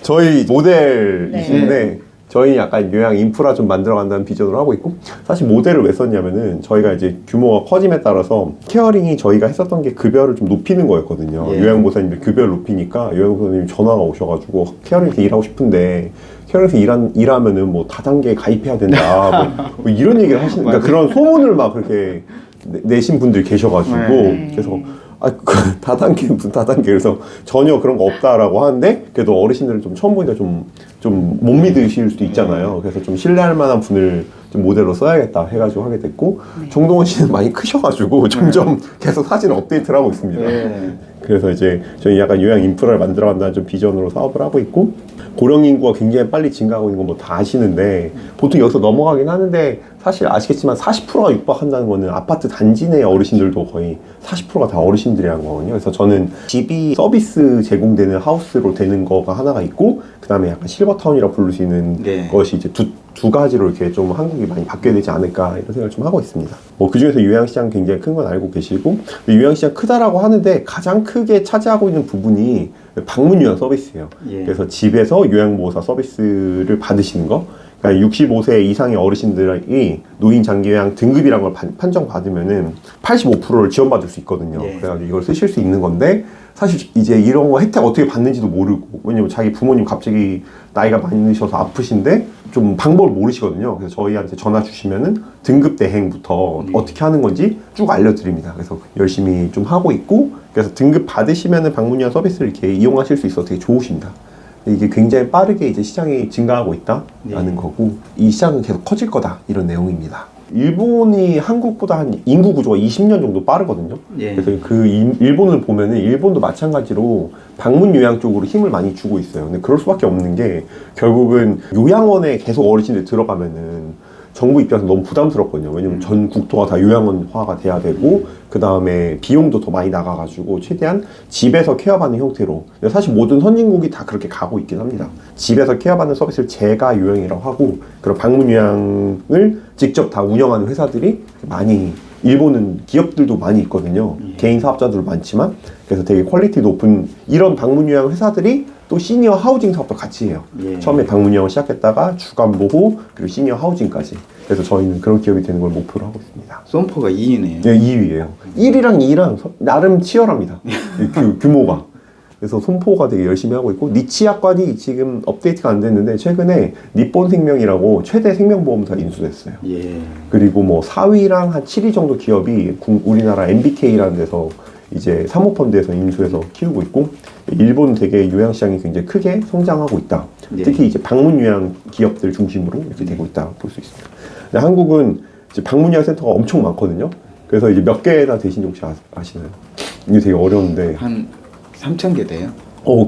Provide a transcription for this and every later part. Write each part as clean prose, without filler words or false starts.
저희 모델이신데 네. 저희 약간 요양 인프라 좀 만들어간다는 비전으로 하고 있고, 사실 모델을 왜 썼냐면은 저희가 이제 규모가 커짐에 따라서 케어링이 저희가 했었던 게 급여를 좀 높이는 거였거든요. 예. 요양보호사님들 급여를 높이니까 요양보호사님이 전화가 오셔가지고 케어링에서 일하고 싶은데 케어링에서 일하면은 뭐 다단계에 가입해야 된다 뭐 이런 얘기를 하시는, 그러니까 그런 소문을 막 그렇게 내신 분들이 계셔가지고 네. 그래서 그 다단계 무슨 다단계, 그래서 전혀 그런 거 없다라고 하는데 그래도 어르신들은 좀 처음 보니까 좀 못 믿으실 수도 있잖아요. 그래서 좀 신뢰할 만한 분을 좀 모델로 써야겠다 해가지고 하게 됐고, 정동원 씨는 많이 크셔가지고 점점 계속 사진 업데이트를 하고 있습니다. 네. 그래서 이제 저희 약간 요양 인프라를 만들어간다는 좀 비전으로 사업을 하고 있고, 고령 인구가 굉장히 빨리 증가하고 있는 건 뭐 다 아시는데 보통 여기서 넘어가긴 하는데, 사실 아시겠지만 40%가 육박한다는 거는 아파트 단지 내 어르신들도 거의 40%가 다 어르신들이라는 거거든요. 그래서 저는 집이 서비스 제공되는 하우스로 되는 거가 하나가 있고, 그 다음에 약간 실버타운이라 부를 수 있는 네. 것이 이제 두 가지로 이렇게 좀 한국이 많이 바뀌어야 되지 않을까 이런 생각을 좀 하고 있습니다. 뭐 그 중에서 요양시장 굉장히 큰 건 알고 계시고, 요양시장 크다라고 하는데 가장 크게 차지하고 있는 부분이 방문 요양 서비스예요. 예. 그래서 집에서 요양보호사 서비스를 받으시는 거. 그러니까 65세 이상의 어르신들이 노인 장기 요양 등급이라는 걸 판정받으면은 85%를 지원받을 수 있거든요. 예. 그래가지고 이걸 쓰실 수 있는 건데, 사실 이제 이런 거 혜택 어떻게 받는지도 모르고, 왜냐면 자기 부모님 갑자기 나이가 많이 드셔서 아프신데 좀 방법을 모르시거든요. 그래서 저희한테 전화 주시면은 등급 대행부터 어떻게 하는 건지 쭉 알려드립니다. 그래서 열심히 좀 하고 있고, 그래서 등급 받으시면은 방문요양 서비스를 이렇게 이용하실 수 있어서 되게 좋으십니다. 이게 굉장히 빠르게 이제 시장이 증가하고 있다라는 거고, 이 시장은 계속 커질 거다 이런 내용입니다. 일본이 한국보다 한 인구 구조가 20년 정도 빠르거든요. 예. 그래서 그 일본을 보면은 일본도 마찬가지로 방문 요양 쪽으로 힘을 많이 주고 있어요. 근데 그럴 수밖에 없는 게, 결국은 요양원에 계속 어르신들 들어가면은 정부 입장에서 너무 부담스럽거든요. 왜냐면 전 국토가 다 요양원화가 돼야 되고, 그 다음에 비용도 더 많이 나가가지고 최대한 집에서 케어받는 형태로, 사실 모든 선진국이 다 그렇게 가고 있긴 합니다. 집에서 케어받는 서비스를 재가 요양이라고 하고, 그런 방문 요양을 직접 다 운영하는 회사들이 많이, 일본은 기업들도 많이 있거든요. 개인 사업자들도 많지만, 그래서 되게 퀄리티 높은 이런 방문 요양 회사들이 또 시니어 하우징 사업도 같이 해요. 예. 처음에 방문 요양을 시작했다가 주간 보호, 그리고 시니어 하우징까지. 그래서 저희는 그런 기업이 되는 걸 목표로 하고 있습니다. 솜포가 2위네요. 네, 2위예요. 1위랑 2위랑 나름 치열합니다. 규모가. 그래서 손포가 되게 열심히 하고 있고, 니치약관이 지금 업데이트가 안 됐는데 최근에 니폰 생명이라고 최대 생명보험사 인수됐어요. 예. 그리고 뭐 4위랑 한 7위 정도 기업이 우리나라 MBK라는 데서 이제 사모펀드에서 인수해서 키우고 있고, 일본 되게 요양시장이 굉장히 크게 성장하고 있다. 네. 특히 이제 방문 요양 기업들 중심으로 이렇게 되고 있다 볼 수 있습니다. 근데 한국은 이제 방문 요양 센터가 엄청 많거든요. 그래서 이제 몇 개나 되신지 혹시 아시나요? 이게 되게 어려운데, 한 3,000개 돼요?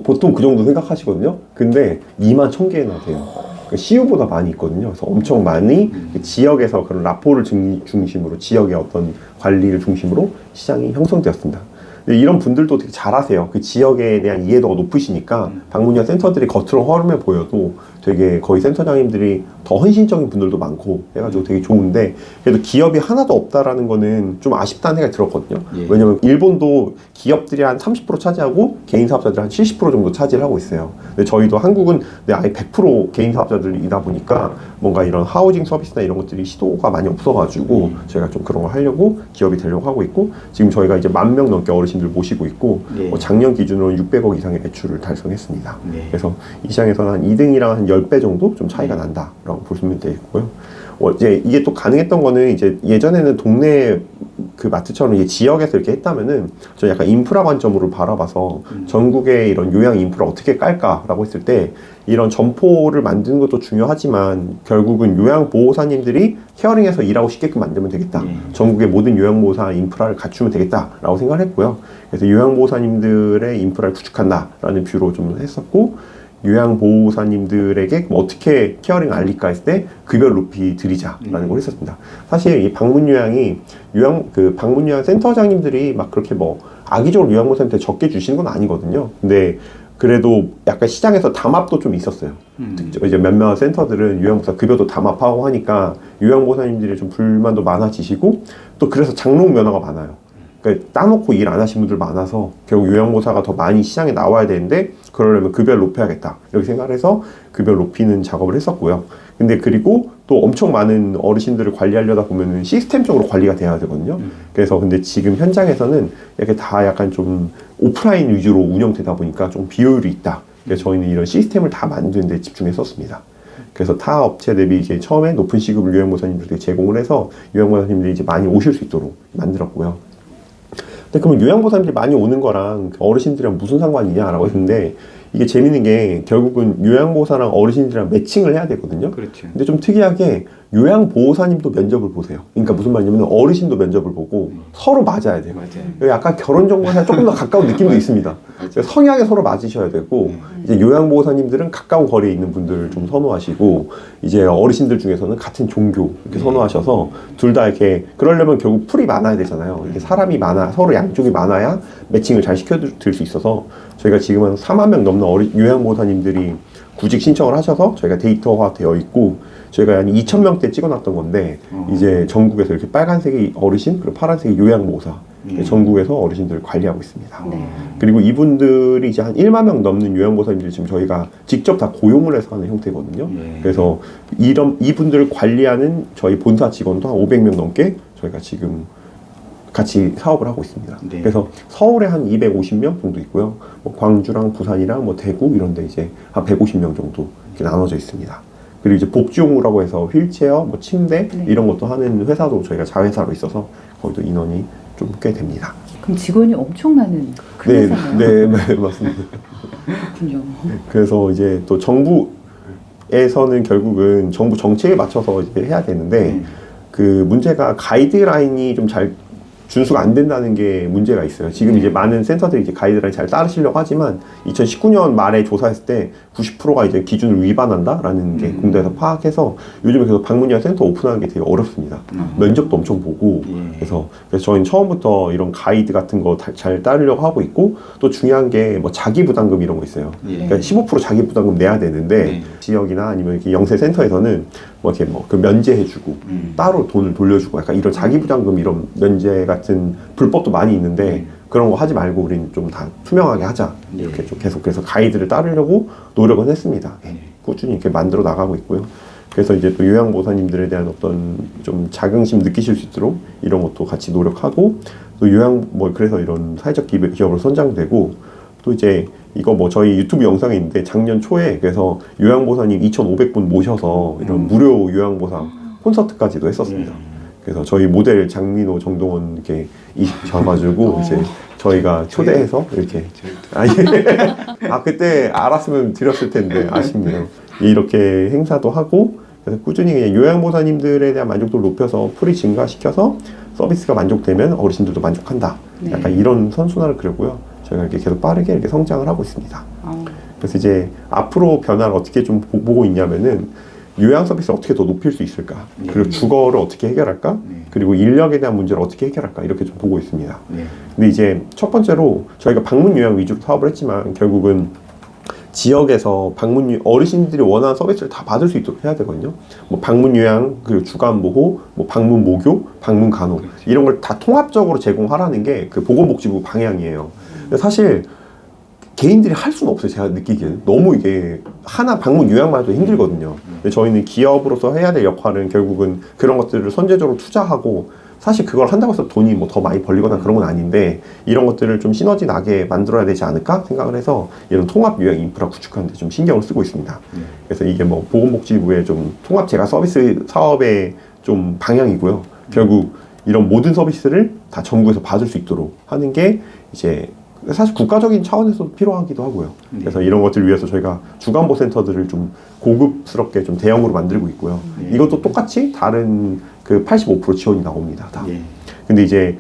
보통 그 정도 생각하시거든요. 근데 21,000개나 돼요. 그러니까 CU보다 많이 있거든요. 그래서 엄청 많이 지역에서 그런 라포를 중심으로, 지역의 어떤 관리를 중심으로 시장이 형성되었습니다. 근데 이런 분들도 되게 잘하세요. 그 지역에 대한 이해도가 높으시니까 방문요양 센터들이 겉으로 허름해 보여도 되게 거의 센터장님들이 더 헌신적인 분들도 많고 해가지고 되게 좋은데, 그래도 기업이 하나도 없다라는 거는 좀 아쉽다는 생각이 들었거든요. 예. 왜냐면 일본도 기업들이 한 30% 차지하고 개인 사업자들이 한 70% 정도 차지를 하고 있어요. 근데 저희도 한국은 아예 100% 개인 사업자들이다 보니까 뭔가 이런 하우징 서비스나 이런 것들이 시도가 많이 없어가지고 저희가 좀 그런 걸 하려고 기업이 되려고 하고 있고, 지금 저희가 이제 10,000명 넘게 어르신들 모시고 있고, 예. 작년 기준으로는 600억 이상의 매출을 달성했습니다. 네. 그래서 이 시장에서는 한 2등이랑 한 10배 정도 좀 차이가 난다라고 보시면 되겠고요. 이제 이게 또 가능했던 거는, 이제 예전에는 동네 그 마트처럼 이제 지역에서 이렇게 했다면은 저 약간 인프라 관점으로 바라봐서 전국의 이런 요양 인프라 어떻게 깔까라고 했을 때, 이런 점포를 만드는 것도 중요하지만 결국은 요양보호사님들이 케어링에서 일하고 싶게끔 만들면 되겠다. 전국의 모든 요양보호사 인프라를 갖추면 되겠다라고 생각을 했고요. 그래서 요양보호사님들의 인프라를 구축한다라는 뷰로 좀 했었고, 요양보호사님들에게 어떻게 케어링을 알릴까 했을 때 급여를 높이 드리자라는 걸 했었습니다. 사실 이 방문요양이 방문요양 센터장님들이 막 그렇게 뭐 악의적으로 요양보호사한테 적게 주시는 건 아니거든요. 근데 그래도 약간 시장에서 담합도 좀 있었어요. 이제 몇몇 센터들은 요양보호사 급여도 담합하고 하니까 요양보호사님들이 좀 불만도 많아지시고, 또 그래서 장롱 면허가 많아요. 그러니까 따놓고 일 안 하시는 분들 많아서 결국 요양보호사가 더 많이 시장에 나와야 되는데 그러려면 급여를 높여야겠다 이렇게 생각을 해서 급여를 높이는 작업을 했었고요. 근데 그리고 또 엄청 많은 어르신들을 관리하려다 보면은 시스템적으로 관리가 돼야 되거든요. 그래서 근데 지금 현장에서는 이렇게 다 약간 좀 오프라인 위주로 운영되다 보니까 좀 비효율이 있다. 그래서 저희는 이런 시스템을 다 만드는 데 집중했었습니다. 그래서 타 업체 대비 이제 처음에 높은 시급을 요양보호사님들에게 제공을 해서 요양보호사님들이 이제 많이 오실 수 있도록 만들었고요. 근데 그러면 요양보호사님들이 많이 오는 거랑 어르신들이랑 무슨 상관이냐라고 했는데 이게 재밌는 게 결국은 요양보호사랑 어르신들이랑 매칭을 해야 되거든요. 그렇죠. 근데 좀 특이하게 요양보호사님도 면접을 보세요. 그러니까 무슨 말이냐면 어르신도 면접을 보고 서로 맞아야 돼요. 맞아요. 약간 결혼정보사에 조금 더 가까운 느낌도 있습니다. 그래서 성향에 서로 맞으셔야 되고 이제 요양보호사님들은 가까운 거리에 있는 분들을 좀 선호하시고 이제 어르신들 중에서는 같은 종교 이렇게 선호하셔서 둘 다 이렇게 그러려면 결국 풀이 많아야 되잖아요. 이렇게 사람이 많아 서로 양쪽이 많아야 매칭을 잘 시켜드릴 수 있어서 저희가 지금 한 4만 명 넘는 요양보호사님들이 구직 신청을 하셔서 저희가 데이터화 되어 있고 저희가 한 2,000명대 찍어놨던 건데 이제 전국에서 이렇게 빨간색이 어르신 그리고 파란색이 요양보호사 전국에서 어르신들을 관리하고 있습니다. 네. 그리고 이분들이 이제 한 1만 명 넘는 요양보호사님들이 지금 저희가 직접 다 고용을 해서 하는 형태거든요. 그래서 이분들을 관리하는 저희 본사 직원도 한 500명 넘게 저희가 지금 같이 사업을 하고 있습니다. 네. 그래서 서울에 한 250명 정도 있고요. 뭐 광주랑 부산이랑 뭐 대구 이런 데 이제 한 150명 정도 이렇게 나눠져 있습니다. 그리고 이제 복지용으라고 해서 휠체어, 뭐 침대 네. 이런 것도 하는 회사도 저희가 자회사로 있어서 거기도 인원이 좀 꽤 됩니다. 그럼 직원이 엄청나는 큰 네, 회사네요. 네, 네, 맞습니다. 그렇군요. 그래서 이제 또 정부에서는 결국은 정부 정책에 맞춰서 이제 해야 되는데 그 문제가 가이드라인이 좀 잘 준수가 안 된다는 게 문제가 있어요. 지금 이제 많은 센터들이 이제 가이드라인 잘 따르시려고 하지만 2019년 말에 조사했을 때 90%가 이제 기준을 위반한다라는 게 공대에서 파악해서 요즘에 계속 방문요양 센터 오픈하는 게 되게 어렵습니다. 면접도 엄청 보고 그래서 저희는 처음부터 이런 가이드 같은 거 잘 따르려고 하고 있고 또 중요한 게 뭐 자기 부담금 이런 거 있어요. 그러니까 15% 자기 부담금 내야 되는데 지역이나 아니면 이렇게 영세 센터에서는 뭐 이렇게 뭐 그 면제해주고 따로 돈을 돌려주고 약간 이런 자기 부담금 이런 면제 같은 불법도 많이 있는데 그런 거 하지 말고 우리는 좀 다 투명하게 하자 이렇게 좀 계속해서 가이드를 따르려고 노력은 했습니다. 꾸준히 이렇게 만들어 나가고 있고요. 그래서 이제 또 요양보호사님들에 대한 어떤 좀 자긍심 느끼실 수 있도록 이런 것도 같이 노력하고 또 그래서 이런 사회적 기업으로 선정되고 또 이제 이거 뭐 저희 유튜브 영상에 있는데 작년 초에 그래서 요양보호사님 2,500분 모셔서 이런 무료 요양보호사 콘서트까지도 했었습니다. 그래서 저희 모델 장민호, 정동원 이렇게 이셔가지고 이제 저희가 초대해서 이렇게 그때 알았으면 드렸을 텐데 아쉽네요. 이렇게 행사도 하고 그래서 꾸준히 그냥 요양보호사님들에 대한 만족도를 높여서 풀이 증가시켜서 서비스가 만족되면 어르신들도 만족한다. 약간 이런 선순환을 그렸고요. 저희가 이렇게 계속 빠르게 이렇게 성장을 하고 있습니다. 그래서 이제 앞으로 변화를 어떻게 좀 보고 있냐면은 요양 서비스를 어떻게 더 높일 수 있을까? 그리고 주거를 어떻게 해결할까? 그리고 인력에 대한 문제를 어떻게 해결할까? 이렇게 좀 보고 있습니다. 근데 이제 첫 번째로 저희가 방문 요양 위주로 사업을 했지만 결국은 지역에서 어르신들이 원하는 서비스를 다 받을 수 있도록 해야 되거든요. 뭐 방문 요양, 그리고 주간 보호, 뭐 방문 모교, 방문 간호 이런 걸 다 통합적으로 제공하라는 게 그 보건복지부 방향이에요. 근데 사실 개인들이 할 수는 없어요. 제가 느끼기에는 너무 이게 하나 방문 요양만 해도 힘들거든요. 근데 저희는 기업으로서 해야 될 역할은 결국은 그런 것들을 선제적으로 투자하고 사실 그걸 한다고 해서 돈이 뭐 더 많이 벌리거나 그런 건 아닌데 이런 것들을 좀 시너지 나게 만들어야 되지 않을까 생각을 해서 이런 통합 요양 인프라 구축하는 데 좀 신경을 쓰고 있습니다. 그래서 이게 뭐 보건복지부의 좀 통합 재가 서비스 사업의 좀 방향이고요. 결국 이런 모든 서비스를 다 정부에서 받을 수 있도록 하는 게 이제 사실 국가적인 차원에서도 필요하기도 하고요. 그래서 이런 것들을 위해서 저희가 주간보호 센터들을 좀 고급스럽게 좀 대형으로 만들고 있고요. 이것도 똑같이 다른 그 85% 지원이 나옵니다. 다. 근데 이제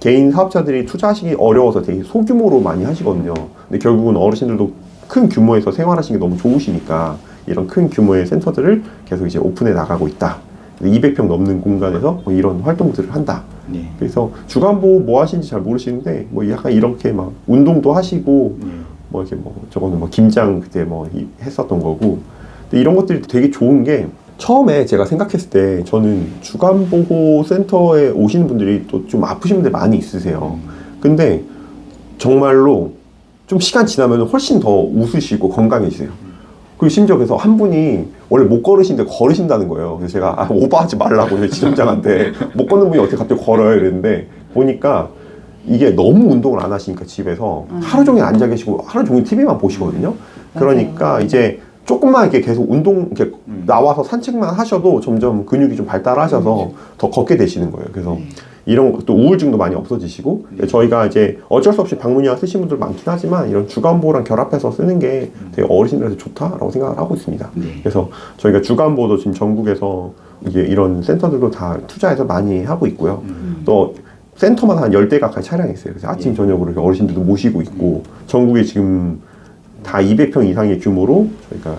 개인 사업자들이 투자하시기 어려워서 되게 소규모로 많이 하시거든요. 근데 결국은 어르신들도 큰 규모에서 생활하시는 게 너무 좋으시니까 이런 큰 규모의 센터들을 계속 이제 오픈해 나가고 있다. 200평 넘는 공간에서 뭐 이런 활동들을 한다. 그래서 주간보호 뭐 하시는지 잘 모르시는데 뭐 약간 이렇게 막 운동도 하시고 뭐 이렇게 뭐 저거는 뭐 김장 그때 뭐 했었던 거고 근데 이런 것들이 되게 좋은 게 처음에 제가 생각했을 때 저는 주간보호 센터에 오시는 분들이 또 좀 아프신 분들 많이 있으세요. 근데 정말로 좀 시간 지나면 훨씬 더 웃으시고 건강해지세요. 그리고 심지어 그래서 한 분이 원래 못 걸으시는데 걸으신다는 거예요. 그래서 제가 오버하지 말라고 지점장한테 못 걷는 분이 어떻게 갑자기 걸어요 이랬는데 보니까 이게 너무 운동을 안 하시니까 집에서 하루 종일 앉아 계시고 하루 종일 TV만 보시거든요. 그러니까 맞아요. 이제 조금만 이렇게 계속 운동 이렇게 나와서 산책만 하셔도 점점 근육이 좀 발달하셔서 더 걷게 되시는 거예요. 그래서 이런 것도 우울증도 많이 없어지시고 저희가 이제 어쩔 수 없이 방문이와 쓰시는 분들 많긴 하지만 이런 주간보호랑 결합해서 쓰는 게 되게 어르신들한테 좋다라고 생각을 하고 있습니다. 그래서 저희가 주간보호도 지금 전국에서 이게 이런 센터들도 다 투자해서 많이 하고 있고요. 또 센터마다 한 10대 가까이 차량이 있어요. 그래서 아침 저녁으로 이렇게 어르신들도 모시고 있고 전국에 지금 다 200평 이상의 규모로 저희가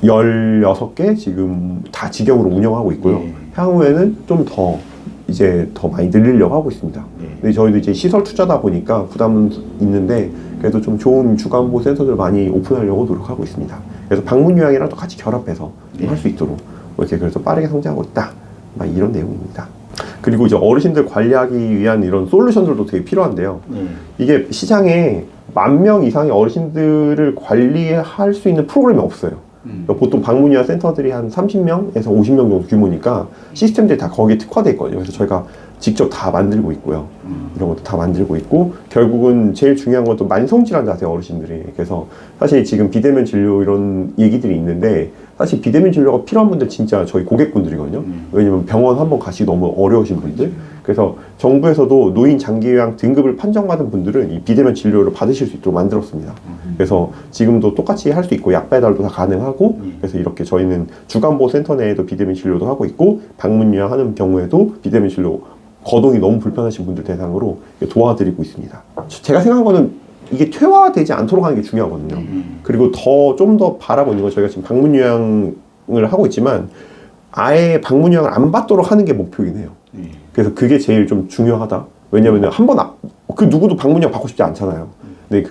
16개 지금 다 직영으로 운영하고 있고요. 향후에는 좀 더 이제 더 많이 늘리려고 하고 있습니다. 근데 저희도 이제 시설 투자다 보니까 부담은 있는데 그래도 좀 좋은 주간보호 센터들 많이 오픈하려고 노력하고 있습니다. 그래서 방문 요양이랑 또 같이 결합해서 할 수 있도록 이렇게 그래서 빠르게 성장하고 있다. 막 이런 내용입니다. 그리고 이제 어르신들 관리하기 위한 이런 솔루션들도 되게 필요한데요. 이게 시장에 10,000명 이상의 어르신들을 관리할 수 있는 프로그램이 없어요. 그러니까 보통 방문이나 센터들이 한 30명에서 50명 정도 규모니까 시스템들이 다 거기에 특화되어 있거든요. 그래서 저희가 직접 다 만들고 있고요. 이런 것도 다 만들고 있고 결국은 제일 중요한 것도 만성질환자세요, 어르신들이. 그래서 사실 지금 비대면 진료 이런 얘기들이 있는데 사실 비대면 진료가 필요한 분들 진짜 저희 고객분들이거든요. 왜냐면 병원 한번 가시기 너무 어려우신 분들. 그래서 정부에서도 노인 장기요양 등급을 판정받은 분들은 이 비대면 진료를 받으실 수 있도록 만들었습니다. 그래서 지금도 똑같이 할 수 있고 약 배달도 다 가능하고 그래서 이렇게 저희는 주간보호 센터 내에도 비대면 진료도 하고 있고 방문 요양하는 경우에도 비대면 진료 거동이 너무 불편하신 분들 대상으로 도와드리고 있습니다. 제가 생각한 거는 이게 퇴화되지 않도록 하는 게 중요하거든요. 그리고 좀 더 바라고 있는 건 저희가 지금 방문 요양을 하고 있지만 아예 방문 요양을 안 받도록 하는 게 목표이긴 해요. 그래서 그게 제일 좀 중요하다. 왜냐면 그 누구도 방문 요양 받고 싶지 않잖아요. 근데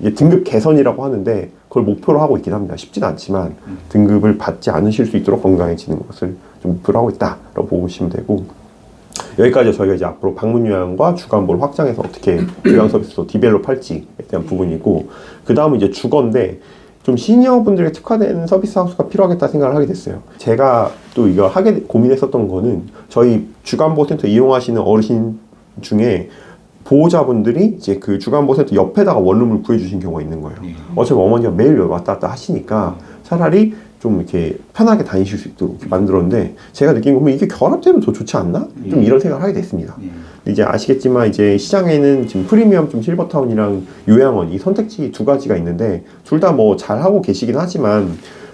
이게 등급 개선이라고 하는데 그걸 목표로 하고 있긴 합니다. 쉽지는 않지만 등급을 받지 않으실 수 있도록 건강해지는 것을 좀 목표로 하고 있다라고 보시면 되고 여기까지 저희가 이제 앞으로 방문 요양과 주간보호를 확장해서 어떻게 요양 서비스로 디벨롭할지에 대한 부분이고 그 다음은 이제 주거인데 좀 시니어분들에게 특화된 서비스 하우스가 필요하겠다 생각을 하게 됐어요. 제가 또 이거 고민했었던 거는 저희 주간보호센터 이용하시는 어르신 중에 보호자분들이 이제 그 주간보호센터 옆에다가 원룸을 구해주신 경우가 있는 거예요. 어차피 어머니가 매일 왔다 갔다 하시니까 차라리 좀 이렇게 편하게 다니실 수 있도록 이렇게 만들었는데 제가 느낀 건 이게 결합되면 더 좋지 않나? 좀 이런 생각을 하게 됐습니다. 이제 아시겠지만 이제 시장에는 지금 프리미엄 좀 실버타운이랑 요양원 이 선택지 두 가지가 있는데 둘 다 뭐 잘하고 계시긴 하지만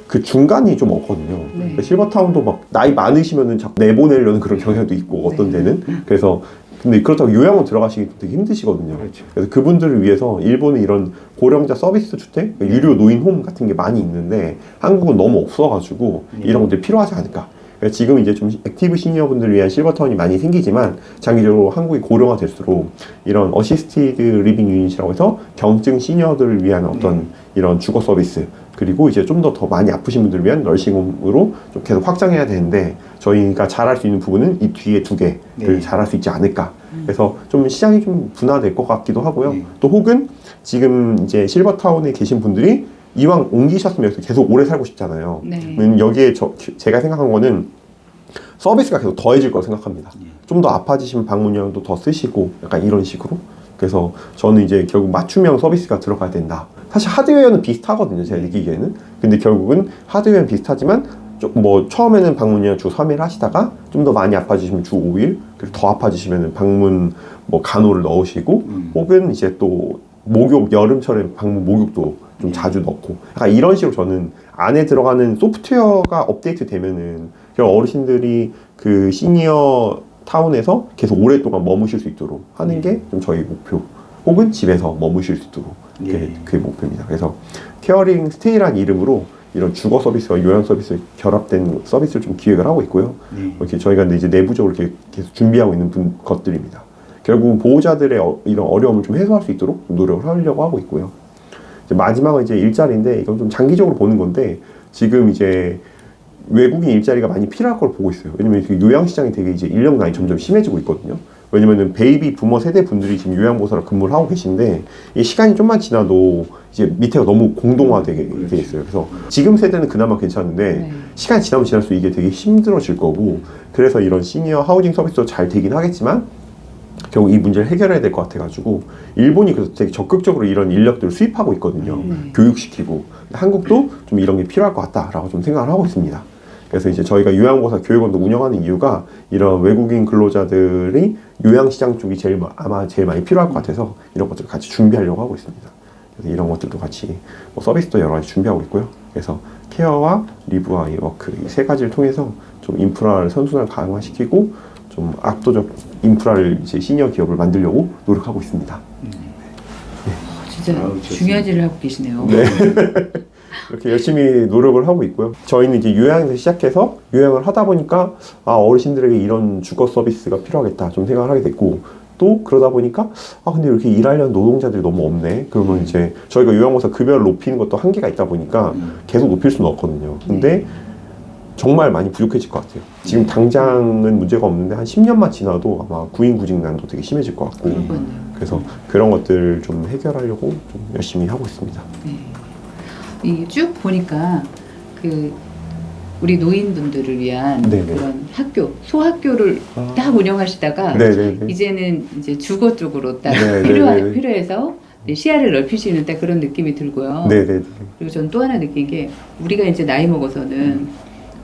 그 중간이 좀 없거든요. 그러니까 실버타운도 막 나이 많으시면은 자꾸 내보내려는 그런 경향도 있고 어떤 데는 그래서 근데 그렇다고 요양원 들어가시기 되게 힘드시거든요. 그렇죠. 그래서 그분들을 위해서 일본은 이런 고령자 서비스 주택, 유료 노인홈 같은 게 많이 있는데 한국은 너무 없어가지고 이런 것들이 필요하지 않을까. 그래서 지금 이제 좀 액티브 시니어분들을 위한 실버타운이 많이 생기지만 장기적으로 한국이 고령화될수록 이런 어시스티드 리빙 유닛이라고 해서 경증 시니어들을 위한 어떤 이런 주거 서비스 그리고 이제 좀 더 많이 아프신 분들을 위한 널싱홈으로 좀 계속 확장해야 되는데 저희가 잘할 수 있는 부분은 이 뒤에 두 개를 잘할 수 있지 않을까. 그래서 좀 시장이 좀 분화될 것 같기도 하고요. 또 혹은 지금 이제 실버타운에 계신 분들이 이왕 옮기셨으면 여기서 계속 오래 살고 싶잖아요. 여기에 제가 생각한 거는 서비스가 계속 더해질 거라고 생각합니다. 좀 더 아파지시면 방문 요양도 더 쓰시고 약간 이런 식으로. 그래서 저는 이제 결국 맞춤형 서비스가 들어가야 된다. 사실 하드웨어는 비슷하거든요, 제가 느끼기에는. 근데 결국은 하드웨어는 비슷하지만 처음에는 방문 요양 주 3일 하시다가 좀 더 많이 아파지시면 주 5일, 그리고 더 아파지시면 방문 간호를 넣으시고, 혹은 이제 또 목욕, 여름철에 방문 목욕도 좀 자주 넣고, 약간 이런 식으로 저는 안에 들어가는 소프트웨어가 업데이트 되면은 어르신들이 그 시니어 타운에서 계속 오랫동안 머무실 수 있도록 하는 게 좀 저희 목표. 혹은 집에서 머무실 수 있도록 그게 목표입니다. 그래서 케어링 스테이라는 이름으로 이런 주거 서비스와 요양 서비스 결합된 서비스를 좀 기획을 하고 있고요. 이렇게 저희가 이제 내부적으로 이렇게 계속 준비하고 있는 것들입니다. 결국 보호자들의 이런 어려움을 좀 해소할 수 있도록 노력을 하려고 하고 있고요. 이제 마지막은 이제 일자리인데 이건 좀 장기적으로 보는 건데 지금 이제 외국인 일자리가 많이 필요할 걸 보고 있어요. 왜냐면 요양 시장이 되게 이제 인력 난이 점점 심해지고 있거든요. 왜냐면은 베이비 부머 세대 분들이 지금 요양보호사로 근무를 하고 계신데 이 시간이 좀만 지나도 이제 밑에가 너무 공동화되게 돼 있어요. 그래서 지금 세대는 그나마 괜찮은데 네. 시간이 지나면 지날수록 이게 되게 힘들어질 거고, 그래서 이런 시니어 하우징 서비스도 잘 되긴 하겠지만 결국 이 문제를 해결해야 될 것 같아가지고 일본이 그래서 되게 적극적으로 이런 인력들을 수입하고 있거든요. 교육시키고. 한국도 좀 이런 게 필요할 것 같다라고 좀 생각을 하고 있습니다. 그래서 이제 저희가 요양보호사 교육원도 운영하는 이유가 이런 외국인 근로자들이 요양시장 쪽이 아마 제일 많이 필요할 것 같아서 이런 것들을 같이 준비하려고 하고 있습니다. 그래서 이런 것들도 같이 뭐 서비스도 여러 가지 준비하고 있고요. 그래서 케어와 리브와 이 워크 이 세 가지를 통해서 좀 인프라를 선순환을 강화시키고 좀 압도적 인프라를 이제 시니어 기업을 만들려고 노력하고 있습니다. 진짜 아우, 좋습니다. 중요한 일을 하고 계시네요. 네. 이렇게 열심히 노력을 하고 있고요. 저희는 이제 요양에서 시작해서 요양을 하다 보니까 어르신들에게 이런 주거 서비스가 필요하겠다 좀 생각을 하게 됐고, 또 그러다 보니까 근데 이렇게 일하려는 노동자들이 너무 없네. 그러면 이제 저희가 요양보호사 급여를 높이는 것도 한계가 있다 보니까 계속 높일 수는 없거든요. 근데 정말 많이 부족해질 것 같아요. 지금 당장은 문제가 없는데 한 10년만 지나도 아마 구인구직난도 되게 심해질 것 같고, 그렇군요. 그래서 그런 것들 좀 해결하려고 좀 열심히 하고 있습니다. 네. 이 쭉 보니까 그 우리 노인분들을 위한 네네. 그런 학교, 소학교를 딱 운영하시다가 네네네. 이제는 이제 주거 쪽으로 딱 네네네. 필요해서 시야를 넓히시는 딱 그런 느낌이 들고요. 네네네. 그리고 전 또 하나 느낀 게 우리가 이제 나이 먹어서는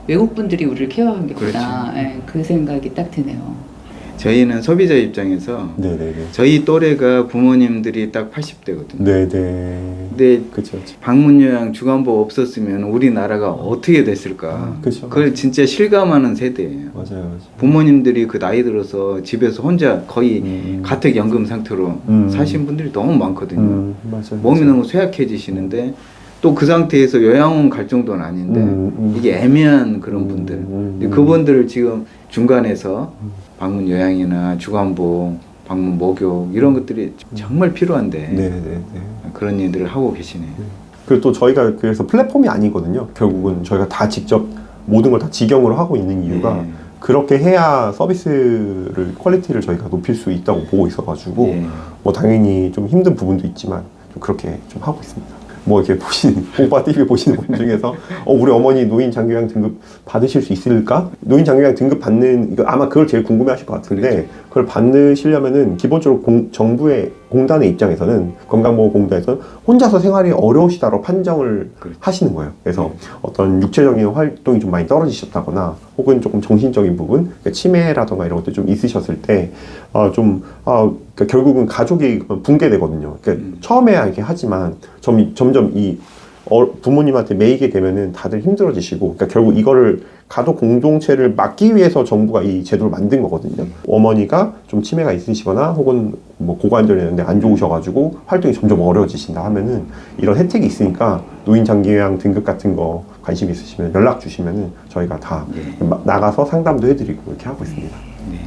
외국 분들이 우리를 케어하겠구나. 예, 그 생각이 딱 드네요. 저희는 소비자 입장에서 네네네. 저희 또래가 부모님들이 딱 80대거든요. 네네. 근데 그쵸. 방문 요양 주간보호 없었으면 우리나라가 어떻게 됐을까? 그쵸. 그걸 진짜 실감하는 세대예요. 맞아요. 부모님들이 그 나이 들어서 집에서 혼자 거의 가택연금 상태로 사신 분들이 너무 많거든요. 맞아요. 몸이 너무 쇠약해지시는데 또 그 상태에서 요양원 갈 정도는 아닌데 이게 애매한 그런 분들. 근데 그분들을 지금 중간에서 방문 요양이나 주간보호, 방문 목욕 이런 것들이 정말 필요한데 네네네. 그런 일들을 하고 계시네요. 그리고 또 저희가 그래서 플랫폼이 아니거든요. 결국은 저희가 다 직접 모든 걸 다 직영으로 하고 있는 이유가 네. 그렇게 해야 서비스를 퀄리티를 저희가 높일 수 있다고 보고 있어가지고 네. 뭐 당연히 좀 힘든 부분도 있지만 좀 그렇게 좀 하고 있습니다. 뭐 이렇게 보시는 공파 TV 보시는 분 중에서 우리 어머니 노인 장기요양 등급 받으실 수 있을까? 노인 장기요양 등급 받는 이거 아마 그걸 제일 궁금해하실 것 같은데 그걸 받으시려면은 기본적으로 정부의 공단의 입장에서는 건강보호공단에서는 혼자서 생활이 어려우시다로 판정을 그렇죠. 하시는 거예요. 그래서 어떤 육체적인 활동이 좀 많이 떨어지셨다거나 혹은 조금 정신적인 부분, 그러니까 치매라던가 이런 것도 좀 있으셨을 때 그러니까 결국은 가족이 붕괴되거든요. 그러니까 처음에야 이렇게 하지만 점점 이 부모님한테 매이게 되면은 다들 힘들어지시고, 그러니까 결국 이거를 가족 공동체를 막기 위해서 정부가 이 제도를 만든 거거든요. 어머니가 좀 치매가 있으시거나 혹은 뭐 고관절이었는데 안 좋으셔가지고 활동이 점점 어려워지신다 하면은 이런 혜택이 있으니까 노인 장기요양 등급 같은 거 관심 있으시면 연락 주시면은 저희가 다 나가서 상담도 해드리고 이렇게 하고 있습니다. 네.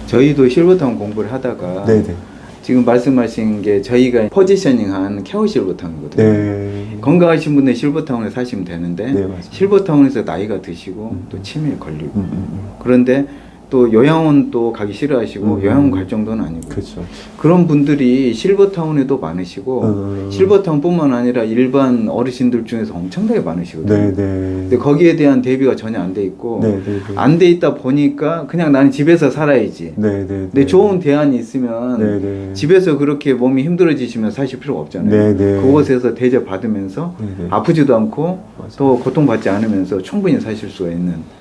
저희도 실버타운 공부를 하다가 네네. 지금 말씀하신 게 저희가 포지셔닝한 케어 실버타운이거든요. 네. 건강하신 분들 실버타운에 사시면 되는데 네, 맞아요. 실버타운에서 나이가 드시고 또 치매에 걸리고 그런데 또 요양원 또 가기 싫어하시고 요양원 갈 정도는 아니고 그렇죠. 그런 분들이 실버타운에도 많으시고 실버타운뿐만 아니라 일반 어르신들 중에서 엄청나게 많으시거든요. 네네. 근데 거기에 대한 대비가 전혀 안 돼 있고 네네. 안 돼 있다 보니까 그냥 나는 집에서 살아야지. 네네. 근데 좋은 대안이 있으면 네네. 집에서 그렇게 몸이 힘들어지시면 사실 필요가 없잖아요. 네네. 그곳에서 대접 받으면서 네네. 아프지도 않고 맞아요. 또 고통받지 않으면서 충분히 사실 수가 있는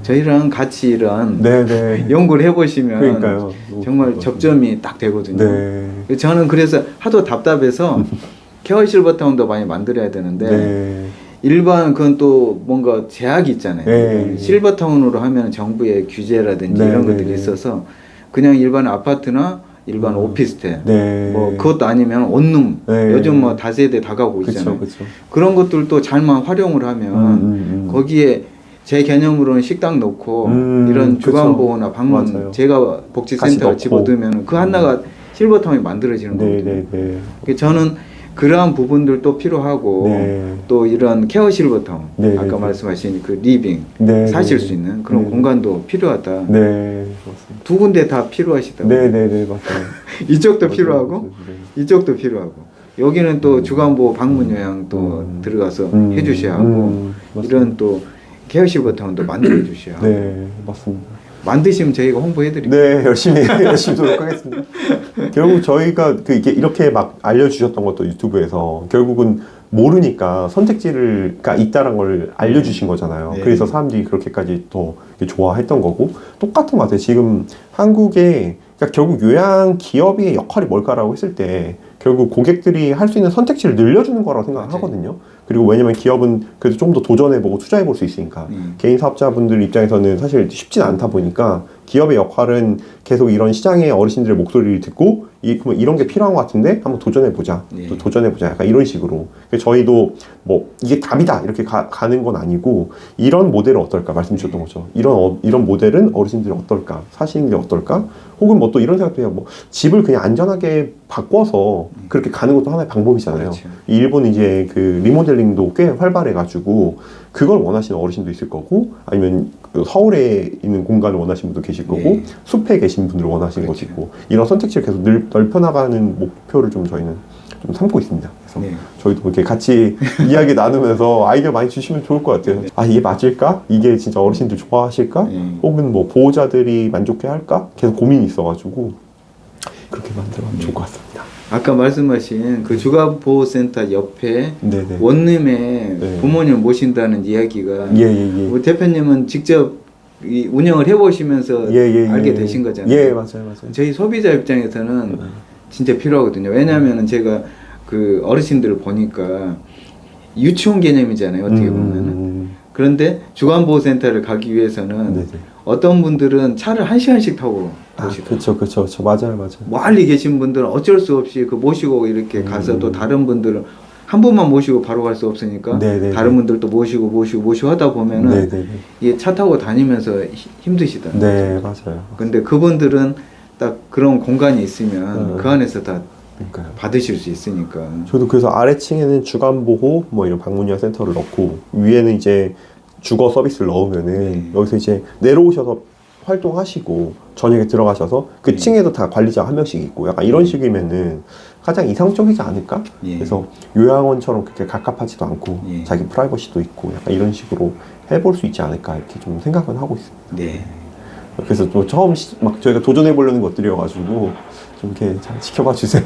저희랑 같이 이런 네네. 연구를 해보시면 그러니까요. 정말 접점이 딱 되거든요. 네. 저는 그래서 하도 답답해서 케어 실버타운도 많이 만들어야 되는데 네. 일반 그건 또 뭔가 제약이 있잖아요. 네. 실버타운으로 하면 정부의 규제라든지 네, 이런 네, 것들이 네. 있어서 그냥 일반 아파트나 일반 오피스텔 네. 뭐 그것도 아니면 원룸 네. 요즘 뭐 다세대 다 가고 있잖아요. 그쵸, 그쵸. 그런 것들도 잘만 활용을 하면 거기에 제 개념으로는 식당 놓고 이런 그쵸. 주간보호나 방문 맞아요. 제가 복지센터를 같이 집어두면 그 하나가 실버타운이 만들어지는 거거든요. 네네네. 그래서 저는 그러한 부분들도 필요하고 네. 또 이런 케어 실버타운 네, 아까 네, 말씀하신 그 리빙 네. 사실 수 있는 그런 네. 공간도 필요하다. 네. 그렇습니다. 두 군데 다 필요하시다고. 네네네 맞아요. 이쪽도 맞아요. 필요하고 네. 이쪽도 필요하고 여기는 또 주간보호 방문 요양 또 들어가서 해주셔야 하고 맞습니다. 이런 또 케어시 버타운도 만들어 주셔야 하고 네 맞습니다. 만드시면 저희가 홍보해드릴게요. 네 열심히 열심히 노력하겠습니다. 결국 저희가 이게 이렇게 막 알려주셨던 것도 유튜브에서 결국은 모르니까 선택지가 있다는 걸 알려주신 거잖아요. 네. 그래서 사람들이 그렇게까지 더 좋아했던 거고 똑같은 것 같아요. 지금 한국에 그러니까 결국 요양 기업의 역할이 뭘까라고 했을 때 결국 고객들이 할 수 있는 선택지를 늘려주는 거라고 생각을 맞아요. 하거든요. 그리고 왜냐면 기업은 그래도 좀 더 도전해보고 투자해볼 수 있으니까 개인 사업자분들 입장에서는 사실 쉽진 않다 보니까 기업의 역할은 계속 이런 시장의 어르신들의 목소리를 듣고 그러면 이런 게 필요한 것 같은데 한번 도전해보자. 네. 또 도전해보자. 약간 이런 식으로. 그래서 저희도 뭐 이게 답이다 이렇게 가는 건 아니고 이런 모델은 어떨까 말씀 주셨던 거죠. 이런 모델은 어르신들이 어떨까 사시는 게 어떨까 혹은 뭐 또 이런 생각도 해요. 뭐 집을 그냥 안전하게 바꿔서 그렇게 가는 것도 하나의 방법이잖아요. 그렇죠. 일본 이제 그 리모델링도 꽤 활발해가지고 그걸 원하시는 어르신도 있을 거고 아니면 그 서울에 있는 공간을 원하시는 분도 계실 거고 네. 숲에 계신 분들을 원하시는 그렇죠. 것이고 이런 선택지를 계속 넓혀나가는 목표를 좀 저희는 좀 삼고 있습니다. 그래서 네. 저희도 이렇게 같이 이야기 나누면서 아이디어 많이 주시면 좋을 것 같아요. 네. 아 이게 맞을까? 이게 진짜 어르신들 좋아하실까? 네. 혹은 뭐 보호자들이 만족해 할까? 계속 고민이 있어가지고 그렇게 만들어가면 좋을 것 같습니다. 아까 말씀하신 그 주간보호센터 옆에 네네. 원룸에 네. 부모님을 모신다는 이야기가 예예예. 우리 대표님은 직접 이 운영을 해보시면서 알게 되신 거잖아요. 예 맞아요 맞아요. 저희 소비자 입장에서는 진짜 필요하거든요. 왜냐하면 제가 그 어르신들을 보니까 유치원 개념이잖아요. 어떻게 보면은. 그런데 주간보호센터를 가기 위해서는 네네. 어떤 분들은 차를 1시간씩 타고 아 오시고 그렇죠 맞아요 멀리 계신 분들은 어쩔 수 없이 그 모시고 이렇게 가서 또 다른 분들은 한 분만 모시고 바로 갈 수 없으니까 네네네. 다른 분들도 모시고 하다 보면은 네네네. 이게 차 타고 다니면서 힘드시더라고요. 네 맞아요. 근데 그분들은 딱 그런 공간이 있으면 그 안에서 다 그러니까요. 받으실 수 있으니까. 저도 그래서 아래층에는 주간보호 뭐 이런 방문요양 센터를 넣고 위에는 이제 주거 서비스를 넣으면은 여기서 이제 내려오셔서 활동하시고 저녁에 들어가셔서 그 층에도 다 관리자가 한 명씩 있고 약간 이런 식이면은 가장 이상적이지 않을까? 예. 그래서 요양원처럼 그렇게 갑갑하지도 않고 예. 자기 프라이버시도 있고 약간 이런 식으로 해볼 수 있지 않을까 이렇게 좀 생각은 하고 있습니다. 네. 그래서 또 처음 막 저희가 도전해 보려는 것들이어가지고 좀 이렇게 잘 지켜봐 주세요.